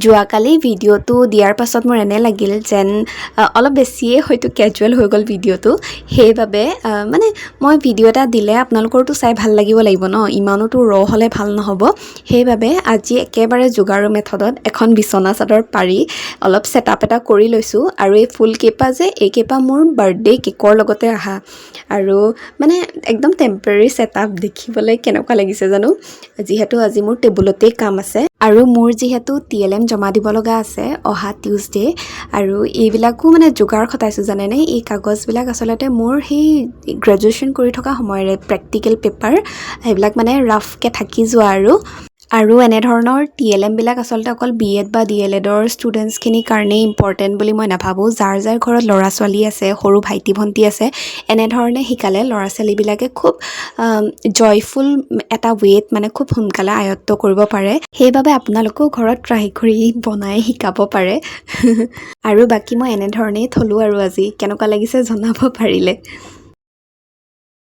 যোৱাকালি ভিডিঅ'টো দিয়াৰ পাছত মোৰ এনে লাগিল যেন অলপ বেছিয়ে হয়তো কেজুৱেল হৈ গ'ল ভিডিঅ'টো সেইবাবে মানে মই ভিডিঅ' এটা দিলে আপোনালোকৰতো চাই ভাল লাগিব ন ইমানোতো হ'লে ভাল নহ'ব সেইবাবে আজি একেবাৰে যোগাৰু মেথডত এখন বিছনা চাদৰ পাৰি অলপ সেটআপ এটা কৰি লৈছোঁ আৰু এই ফুল কেইপা যে এই কেইপা মোৰ বাৰ্থডে কেকৰ লগতে আহা আৰু মানে একদম টেম্পৰেৰী সেটআপ দেখিবলৈ কেনেকুৱা লাগিছে জানো যিহেতু আজি মোৰ টেবুলতেই কাম আছে আৰু মোৰ যিহেতু TLM জমা দিব লগা আছে অহা টিউজডে আৰু এইবিলাকো মানে যোগাৰ খটাইছোঁ জানেনে এই কাগজবিলাক আচলতে মোৰ সেই গ্ৰেজুৱেশ্যন কৰি থকা সময়ৰে প্ৰেক্টিকেল পেপাৰ সেইবিলাক মানে ৰাফকৈ থাকি যোৱা আৰু এনেধৰণৰ TLM বিলাক আচলতে অকল BEd বা DLEdৰ ষ্টুডেণ্টছখিনিৰ কাৰণেই ইম্পৰ্টেণ্ট বুলি মই নাভাবোঁ যাৰ ঘৰত ল'ৰা ছোৱালী আছে সৰু ভাইটি ভণ্টি আছে এনেধৰণে শিকালে ল'ৰা ছোৱালীবিলাকে খুব জয়ফুল এটা ৱেত মানে খুব সোনকালে আয়ত্ত কৰিব পাৰে সেইবাবে আপোনালোকেও ঘৰত ট্ৰাই কৰি বনাই শিকাব পাৰে আৰু বাকী মই এনেধৰণেই থলোঁ আৰু আজি কেনেকুৱা লাগিছে জনাব পাৰিলে